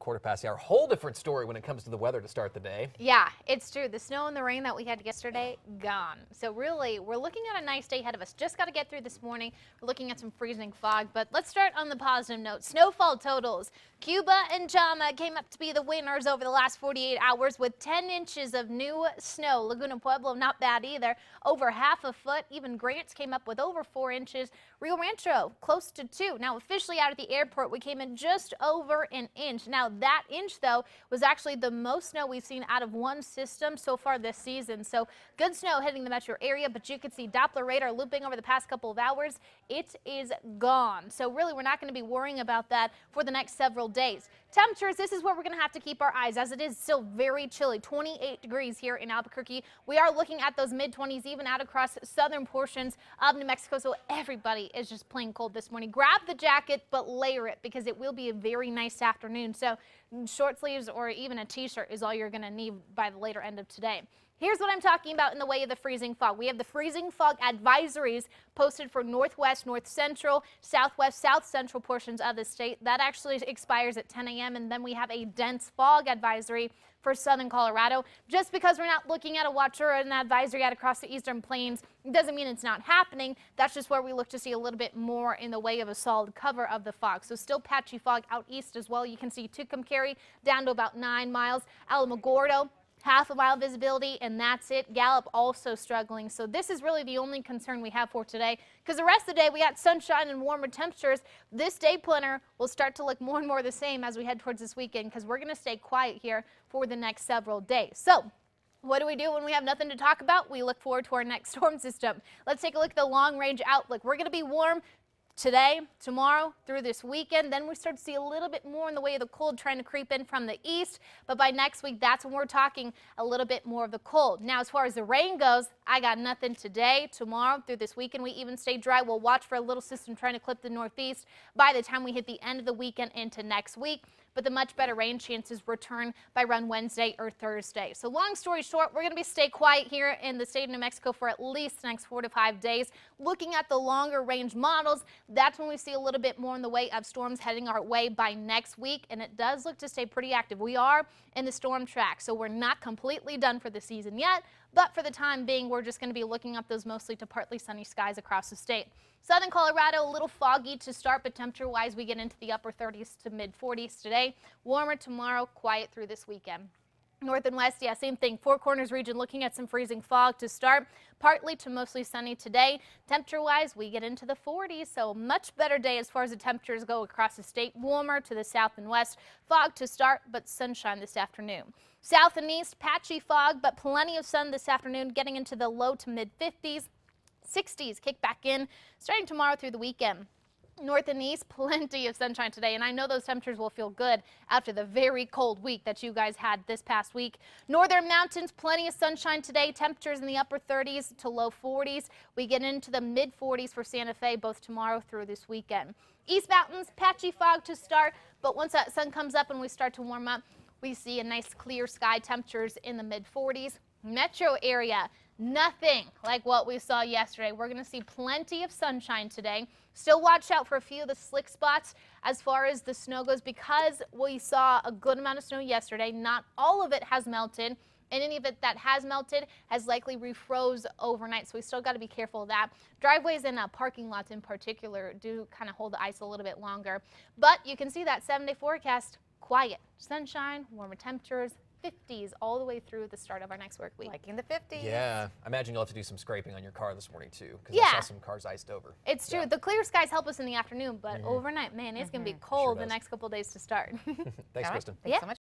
quarter past the hour. Whole different story when it comes to the weather to start the day. Yeah, it's true. The snow and the rain that we had yesterday, gone. So really, we're looking at a nice day ahead of us. Just got to get through this morning. We're looking at some freezing fog, but let's start on the positive note. Snowfall totals. Cuba and Jama came up to be the winners over the last 48 hours with 10 inches of new snow. Laguna Pueblo, not bad either. Over half a foot. Even Grants came up with over 4 inches. Rio Rancho, close to 2. Now, officially out at the airport, we came in just over an inch. Now, that inch, though, was actually the most snow we've seen out of one system so far this season. So good snow hitting the metro area, but you could see Doppler radar looping over the past couple of hours. It is gone. So really, we're not going to be worrying about that for the next several days. Temperatures, this is where we're going to have to keep our eyes, as it is still very chilly. 28 degrees here in Albuquerque. We are looking at those mid-20s even out across southern portions of New Mexico. So everybody is just plain cold this morning. Grab the jacket, but layer it because it will be a very nice afternoon. So short sleeves or even a t-shirt is all you're going to need by the later end of today. Here's what I'm talking about in the way of the freezing fog. We have the freezing fog advisories posted for northwest, north central, southwest, south central portions of the state. That actually expires at 10 a.m. And then we have a dense fog advisory for southern Colorado. Just because we're not looking at a watch or an advisory out across the eastern plains doesn't mean it's not happening. That's just where we look to see a little bit more in the way of a solid cover of the fog. So still patchy fog out east as well. You can see Tucumcari down to about 9 miles. Alamogordo, half a mile visibility, and that's it. Gallup also struggling. So this is really the only concern we have for today, because the rest of the day we got sunshine and warmer temperatures. This day planner will start to look more and more the same as we head towards this weekend, because we're going to stay quiet here for the next several days. So what do we do when we have nothing to talk about? We look forward to our next storm system. Let's take a look at the long range outlook. We're going to be warm today, tomorrow, through this weekend. Then we start to see a little bit more in the way of the cold trying to creep in from the east. But by next week, that's when we're talking a little bit more of the cold. Now, as far as the rain goes, I got nothing today, tomorrow, through this weekend. We even stay dry. We'll watch for a little system trying to clip the northeast by the time we hit the end of the weekend into next week. But the much better rain chances return by around Wednesday or Thursday. So long story short, we're going to stay quiet here in the state of New Mexico for at least the next 4 to 5 days. Looking at the longer range models, that's when we see a little bit more in the way of storms heading our way by next week. And it does look to stay pretty active. We are in the storm track, so we're not completely done for the season yet. But for the time being, we're just going to be looking up those mostly to partly sunny skies across the state. Southern Colorado, a little foggy to start, but temperature-wise, we get into the upper 30s to mid-40s today. Warmer tomorrow, quiet through this weekend. North and west, yeah, same thing. Four Corners region looking at some freezing fog to start. Partly to mostly sunny today. Temperature-wise, we get into the 40s, so much better day as far as the temperatures go across the state. Warmer to the south and west. Fog to start, but sunshine this afternoon. South and east, patchy fog, but plenty of sun this afternoon, getting into the low to mid-50s. 60s kick back in starting tomorrow through the weekend. North and east, plenty of sunshine today, and I know those temperatures will feel good after the very cold week that you guys had this past week. Northern mountains, plenty of sunshine today. Temperatures in the upper 30s to low 40s. We get into the mid 40s for Santa Fe both tomorrow through this weekend. East mountains, patchy fog to start, but once that sun comes up and we start to warm up, we see a nice clear sky, temperatures in the mid 40s. Metro area, nothing like what we saw yesterday. We're going to see plenty of sunshine today. Still watch out for a few of the slick spots as far as the snow goes, because we saw a good amount of snow yesterday. Not all of it has melted, and any of it that has melted has likely refroze overnight, so we still got to be careful of that. Driveways and parking lots in particular do kind of hold the ice a little bit longer. But you can see that 7-day forecast, quiet, sunshine, warmer temperatures, 50s all the way through the start of our next work week. Liking the 50s. Yeah, I imagine you'll have to do some scraping on your car this morning too, because Yeah. I saw some cars iced over. It's true. The clear skies help us in the afternoon, but overnight, man, it's going to be cold Sure the does. next couple days to start. Thanks, Kristen. Thanks so much.